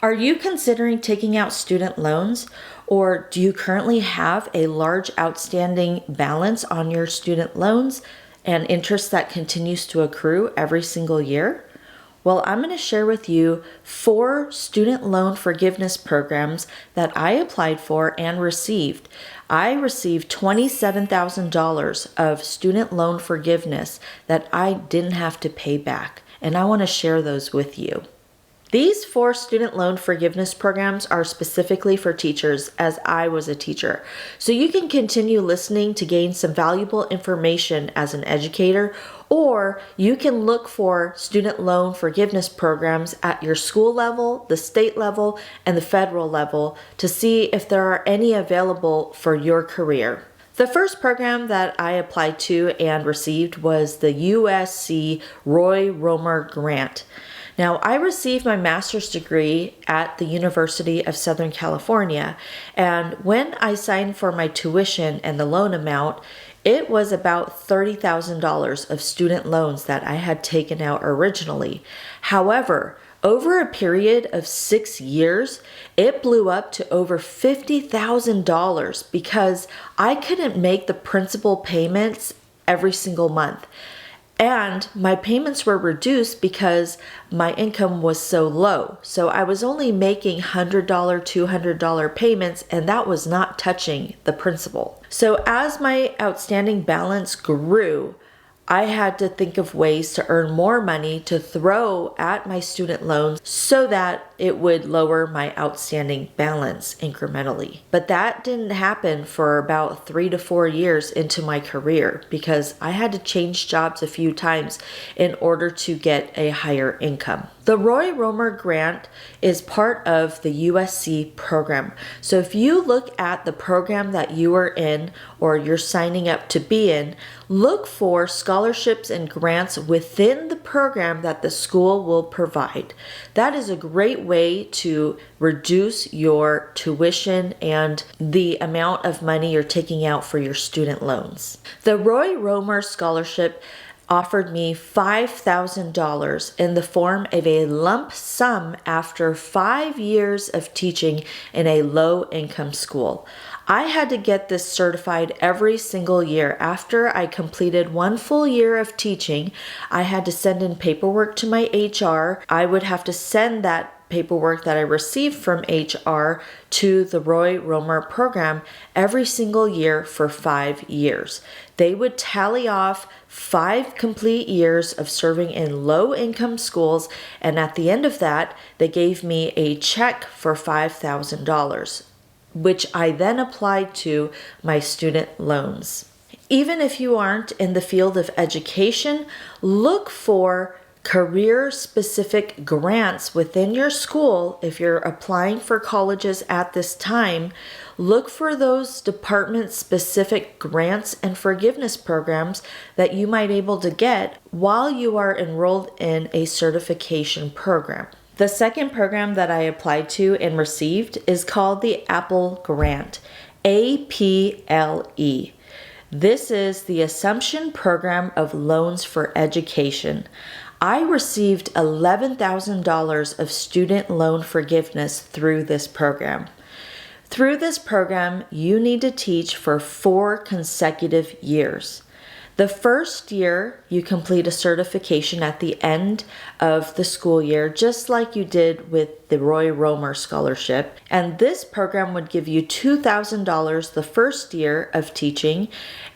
Are you considering taking out student loans, or do you currently have a large outstanding balance on your student loans and interest that continues to accrue every single year? Well, I'm going to share with you 4 student loan forgiveness programs that I applied for and received. I received $27,000 of student loan forgiveness that I didn't have to pay back, and I want to share those with you. These 4 student loan forgiveness programs are specifically for teachers, as I was a teacher. So you can continue listening to gain some valuable information as an educator, or you can look for student loan forgiveness programs at your school level, the state level, and the federal level to see if there are any available for your career. The first program that I applied to and received was the USC Roy Romer Grant. Now, I received my master's degree at the University of Southern California, and when I signed for my tuition and the loan amount, it was about $30,000 of student loans that I had taken out originally. However, over a period of 6 years, it blew up to over $50,000 because I couldn't make the principal payments every single month. And my payments were reduced because my income was so low. So I was only making $100, $200 payments, and that was not touching the principal. So as my outstanding balance grew, I had to think of ways to earn more money to throw at my student loans so that it would lower my outstanding balance incrementally. But that didn't happen for about 3 to 4 years into my career because I had to change jobs a few times in order to get a higher income. The Roy Romer Grant is part of the USC program. So if you look at the program that you are in or you're signing up to be in, look for scholarships and grants within the program that the school will provide. That is a great way to reduce your tuition and the amount of money you're taking out for your student loans. The Roy Romer Scholarship offered me $5,000 in the form of a lump sum after 5 years of teaching in a low-income school. I had to get this certified every single year. After I completed 1 full year of teaching, I had to send in paperwork to my HR. I would have to send that paperwork that I received from HR to the Roy Romer program every single year for 5 years. They would tally off 5 complete years of serving in low-income schools, and at the end of that, they gave me a check for $5,000, which I then applied to my student loans. Even if you aren't in the field of education, look for career-specific grants within your school. If you're applying for colleges at this time, look for those department-specific grants and forgiveness programs that you might be able to get while you are enrolled in a certification program. The second program that I applied to and received is called the Apple Grant, APLE. This is the Assumption Program of Loans for Education. I received $11,000 of student loan forgiveness through this program. Through this program, you need to teach for 4 consecutive years. The first year, you complete a certification at the end of the school year, just like you did with the Roy Romer Scholarship. And this program would give you $2,000 the first year of teaching,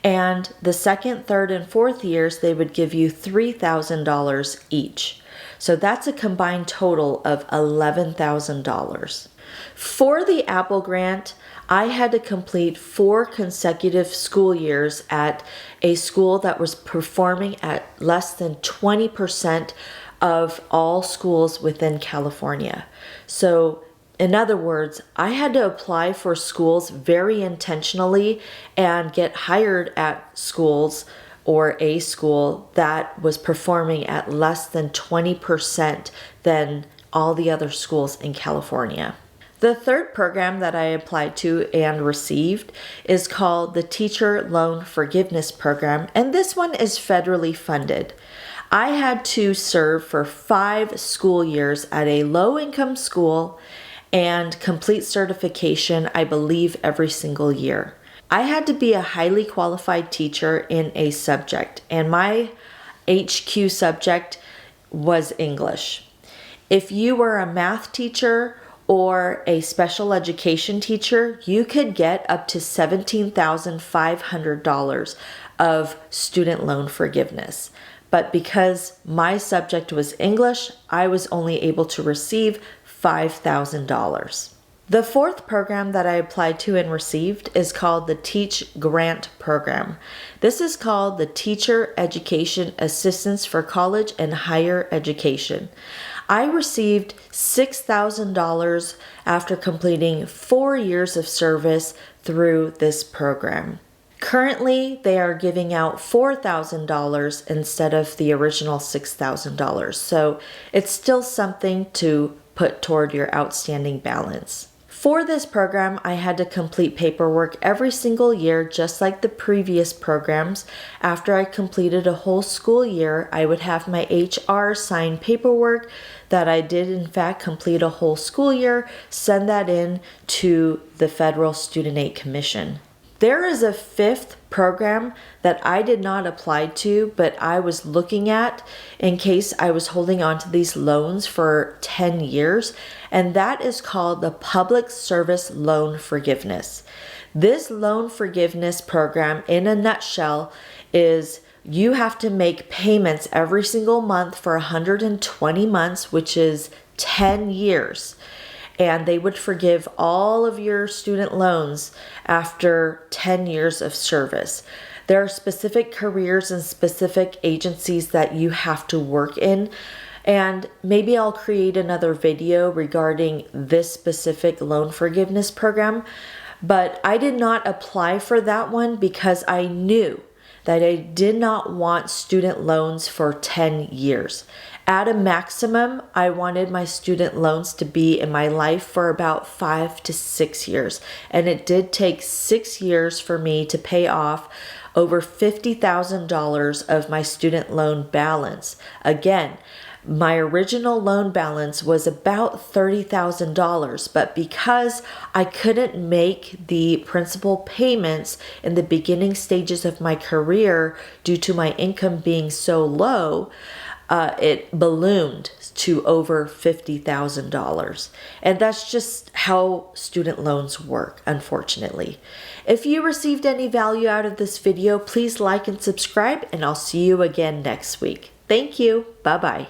and the second, third, and fourth years, they would give you $3,000 each. So that's a combined total of $11,000. For the Apple Grant, I had to complete 4 consecutive school years at a school that was performing at less than 20% of all schools within California. So, in other words, I had to apply for schools very intentionally and get hired at schools or a school that was performing at less than 20% than all the other schools in California. The third program that I applied to and received is called the Teacher Loan Forgiveness Program, and this one is federally funded. I had to serve for 5 school years at a low-income school and complete certification, I believe, every single year. I had to be a highly qualified teacher in a subject, and my HQ subject was English. If you were a math teacher or a special education teacher, you could get up to $17,500 of student loan forgiveness. But because my subject was English, I was only able to receive $5,000. The fourth program that I applied to and received is called the Teach Grant Program. This is called the Teacher Education Assistance for College and Higher Education. I received $6,000 after completing 4 years of service through this program. Currently, they are giving out $4,000 instead of the original $6,000, so it's still something to put toward your outstanding balance. For this program, I had to complete paperwork every single year, just like the previous programs. After I completed a whole school year, I would have my HR sign paperwork that I did in fact complete a whole school year, send that in to the Federal Student Aid Commission. There is a fifth program that I did not apply to, but I was looking at in case I was holding on to these loans for 10 years, and that is called the Public Service Loan Forgiveness. This loan forgiveness program, in a nutshell, is you have to make payments every single month for 120 months, which is 10 years. And they would forgive all of your student loans after 10 years of service. There are specific careers and specific agencies that you have to work in. And maybe I'll create another video regarding this specific loan forgiveness program. But I did not apply for that one because I knew that I did not want student loans for 10 years. At a maximum, I wanted my student loans to be in my life for about 5 to 6 years. And it did take 6 years for me to pay off over $50,000 of my student loan balance. Again, my original loan balance was about $30,000, but because I couldn't make the principal payments in the beginning stages of my career due to my income being so low, it ballooned to over $50,000. And that's just how student loans work, unfortunately. If you received any value out of this video, please like and subscribe, and I'll see you again next week. Thank you. Bye-bye.